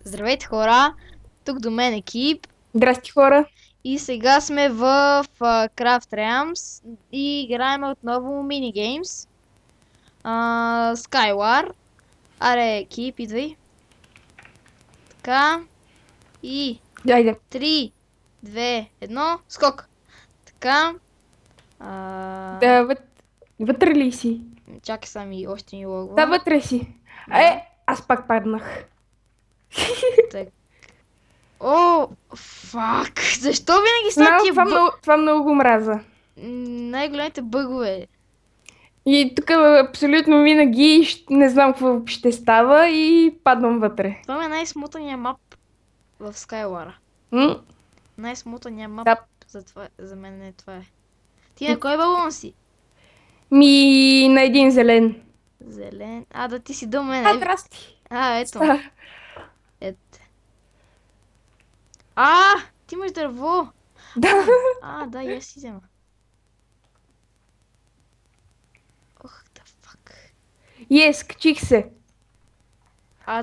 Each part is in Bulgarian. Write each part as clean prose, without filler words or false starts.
Здравейте хора, тук до мен екип Здрасти, хора! и сега сме в Craft Realms и играем отново минигеймс. Skywar. Аре екип, идвай. Така и Айде. 3, 2, 1, скок. Така. Да, вътре ли си? Чакай сами, още ни Да, логва. вътре си. Да, Аз пак паднах. так. О, фак! Защо винаги са Знам, тия това много го мраза. най-големите бъгове? И тук абсолютно винаги не знам какво ще става и падам вътре. Това е най-смутания мап в Skywar. М? Най-смутания мап Да. за мен е това е. Ти на кой балон си? Ми на един зелен. Зелен. Да ти си до мен. Здрасти. Ето. Ето. А, ти имаш дърво. Да. Да, я си взема. Ох, да фак. Качих се.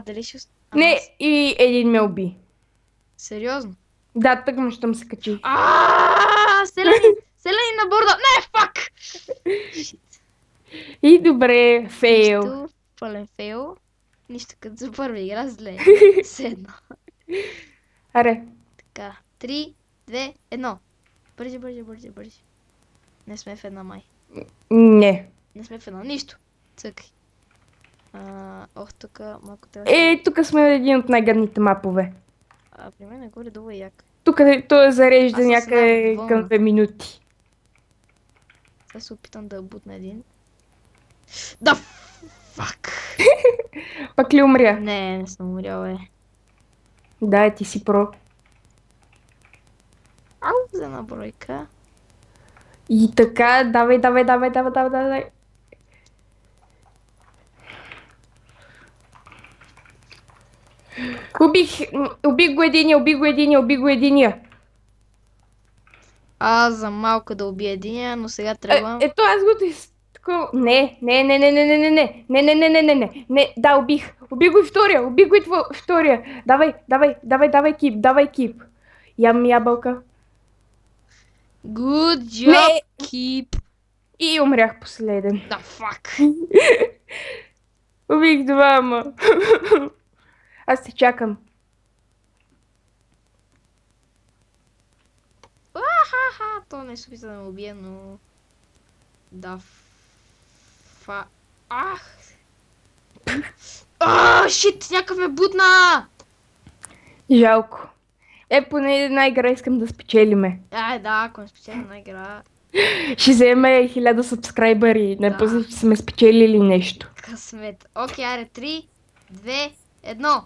Дали ще... Не, и един ме уби. Сериозно? Да, тъкмо щом се качи. Селени! Селени на борда! Не, фак! Шит. И добре, фейл. Нищо, пълен фейл. Нищо като за първа игра зле. Седно. Аре. Така, 3, 2, 1. Бързи, бързи, бързи, бързи. Не сме в една май. Не. Не сме в една. Нищо. Цъкай. Тук малко трябва. Тук сме на един от най-гадните мапове. При мен е горе-долу е як. Тук той зарежда Аз съм с една някъде към вълна. 2 минути. Сега се опитам да бутна един. Да, фак! Пак ли умря? Не съм умрял, Да, ти си про. За една бройка. И така, давай, давай, давай, давай, давай, давай. Убих го единия, убих го единия, убих го единия. За малко да убия единия, но сега тръгвам. Ето аз го такова. Не, не, не, не, не, не, не, не, не, не, не, не, не, не, не, да, убих. Убих го и втория, убих го и втория. Давай, давай, давай, давай кип. Ям ябълка. Good job, Не, keep. и умрях последен. Да, фак! Убих двама. Аз те чакам. То не се опита да ме убие, но... Да, шит! Някакъв ме бутна! Жалко. Поне една игра искам да спечелиме. Да, ако не спечеля една игра... Ще вземе 1000 сабскрайбъри. Да. После ще сме спечелили нещо. Късмет. Окей, аре, 3, 2, 1.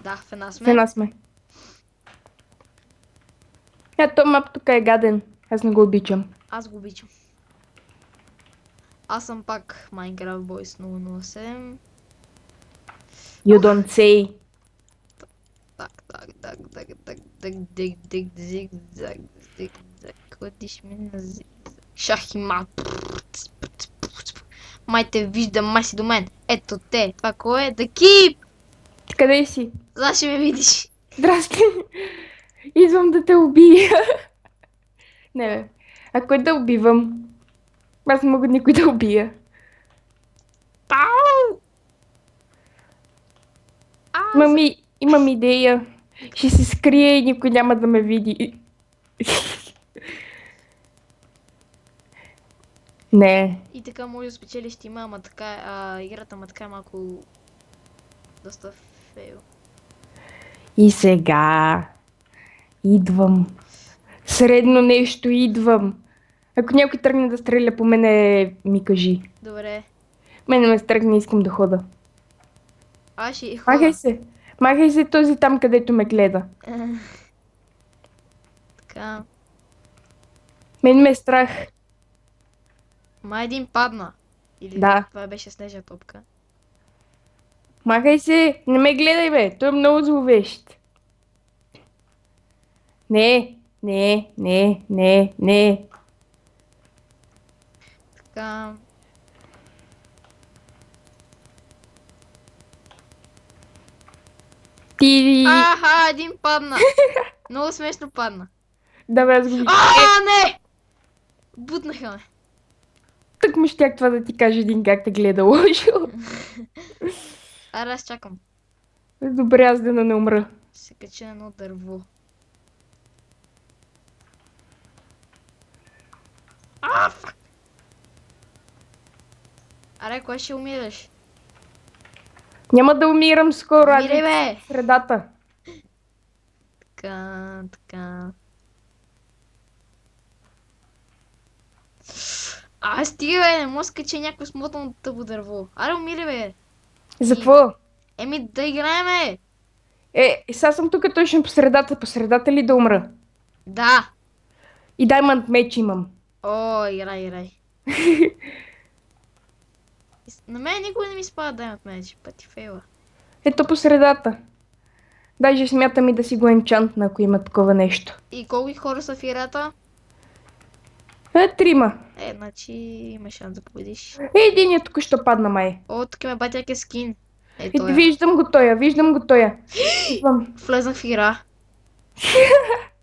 Да, в една В сме. една сме. То мап тук е гаден. Аз не го обичам. Аз го обичам. Аз съм пак Minecraft Boys 007. You don't say. Ходиш ми на шах и мат. Май те виждам, май си до мен. Ето те. Това кой е? The Keep! Ти къде си? За ще ме видиш. Здрасти. Идвам да те убия. Не бе. Ако да убивам. Аз не мога никой да убия. Пау! Имам идея. Ще се скрия и никой няма да ме види. Не. И така може да спечелиш тима, ама така играта, ама така е малко доста фейл. И сега идвам. Средно нещо идвам. Ако някой тръгне да стреля по мене, ми кажи. Добре. Мене ме стръгне, искам да хода. Аз ще хода. Махай се. Махай се този там, където ме гледа. Така. Мен ме е страх. Един падна. Или Да. това беше снежна топка. Махай се. Не ме гледай, бе. Той е много зловещ. Не. Не. Не. Не. Не. Така. Ти... Аха, един падна. Много смешно падна. Давай, аз го видя. Не! Бутнаха ме. Тък му щях това да ти кажа един как те гледа лошо. Аре, аз чакам. Добре, аз да не умра. Се кача на едно дърво. Фак! Аре, кой ще умираш? Няма да умирам скоро, аз Умирай, бе! в средата. Така. Стига, бе, не мога да скача някакво смотано тъпо дърво. Аре, умирай, бе! За какво? Еми, да играем, бе! Сега съм тук точно по средата. По средата ли да умра? Да! И Diamond меч имам. О, играй. На мен никога не ми спада даймът меч, пъти фейла. Ето по средата. Даже смятам и да си го енчантна, ако има такова нещо. И колко хора са в играта? 3. Значи има шанс да победиш. Единият току-що падна май. О, тук ме батяк е скин. Ето Виждам го тоя. Идвам. Влезнах в игра.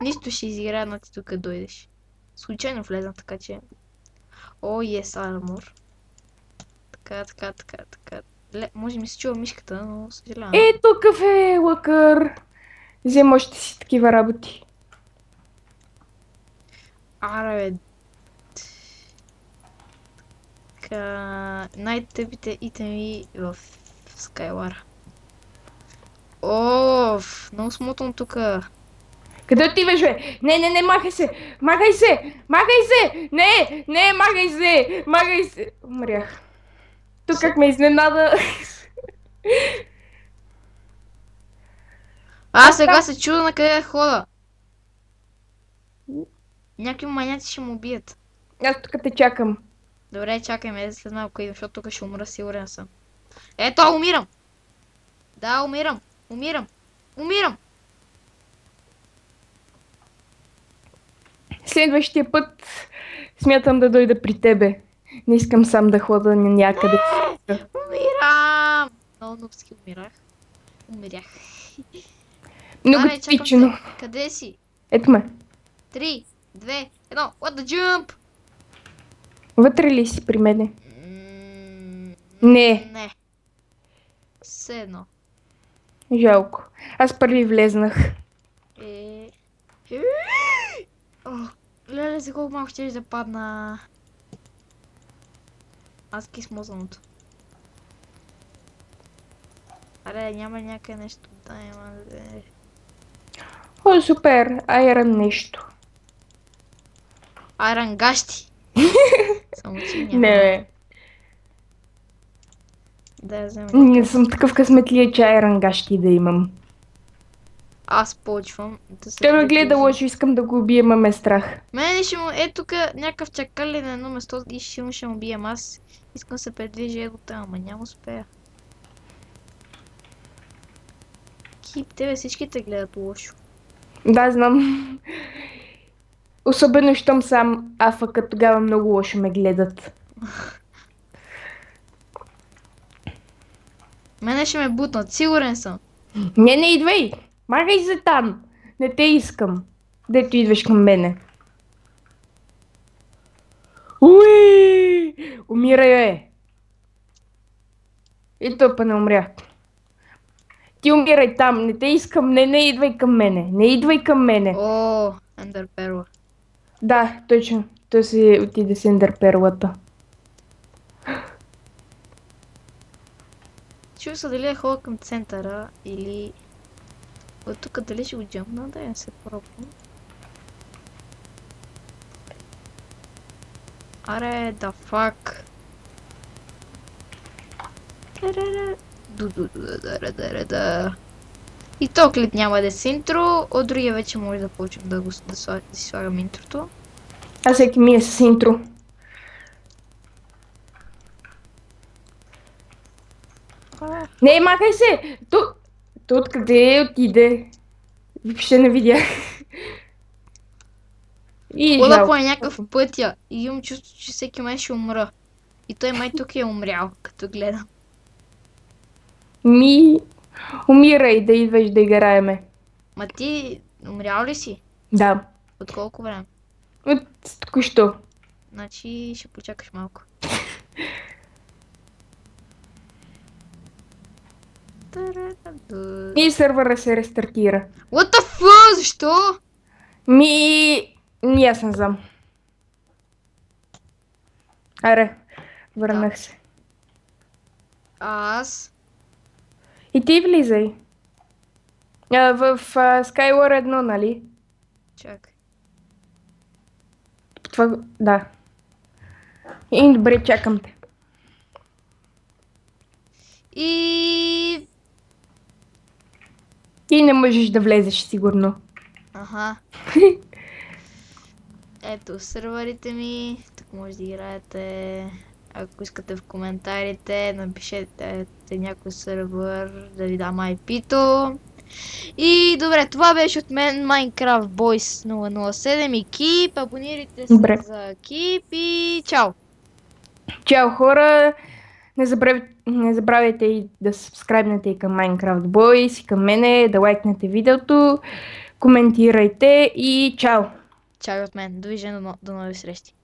Нищо ще изиграя, но ти тук дойдеш. Случайно влезнах, така че... О, ес, армор. Така. Може ми се чува мишката, но съжалявам. Ето кафе, лъкър. Взема още си такива работи. Аре, бе. Най-тъпите итеми в Skyward. Оф, много смотано тука. Къде отиваш, бе? Не, махай се! Махай се! Не, махай се! Умрях. Тук как ме изненада. Сега се чуда на къде да хода. Някакви маняци ще му убият. Аз тук те чакам. Добре, чакай след малко идвам, защото тук ще умра, сигурен съм. Ето, умирам! Да, умирам! Следващия път смятам да дойда при тебе. Не искам сам да хода някъде. Умирам! Много нубски умрях. Много типично. Къде си? Ето ме. 3, 2, 1, what the jump! Вътре ли си при мене? Не. Все едно. Жалко. Аз първи влезнах. Леле, за колко малко ще да падна. Аз кисмозаното. Аре, няма някъде нещо да има. О, супер. Айрон нещо. Айрон гащи. Само че няма. Не, бе. Да, взема. Не съм такъв късметлия, че айрон гащи да имам. Аз почвам да се... Той ме гледа лошо, искам да го убием, ме страх. Мене ще му... тук някакъв чакали на едно место и ще му бием. Аз искам да се предвижа его там, ама няма успея. Кип, тебе всички те гледат лошо. Да, знам. Особено, щом сам афъка, тогава много лошо ме гледат. Мене ще ме бутнат, сигурен съм. Не идвай! Махай се там! Не те искам. Дето идваш към мене. Уи! Умирай, бе! И тъпа не умрях. Ти умирай там, не те искам, не идвай към мене. Не идвай към мене. О, Ендър перла. Да, точно. Той си отиде с Ендър перлата. Чува се дали е хода към центъра или... От тук дали ще го джъмна, да я се пробвам. Аре, да фак. Да. И то клип няма да е с интро, от другия вече може да почвам да си слагам интрото. Аз всеки ми е с интро. Не, махай се! То откъде отиде? Въобще не видях. И Хода жалко. по някакъв пътя и имам чувство, че всеки май ще умра. И той май тук е умрял, като гледам. Умирай да идваш да играеме. Ма ти умрял ли си? Да. От колко време? От току-що. Значи ще почакаш малко. What И сървъра се рестартира. the fuck? Защо? Аз не знам. Аре, върнах се. Аз... И ти влизай. В Skyward 1, нали? Чакай. Това... Да. И добре, чакам те. И... Ти не можеш да влезеш, сигурно. Ага. Ето сървърите ми. Тук може да играете. Ако искате в коментарите, напишете някой сървър да ви дам IP-то. И добре, това беше от мен Minecraft Boys 007 и Keep. Абонирайте се Добре. за Keep и чао! Чао, хора! Не забравяйте и да сабскрайбнете и към Minecraft Boys, и към мене, да лайкнете видеото, коментирайте и чао! Чао от мен. Довиждане до нови срещи.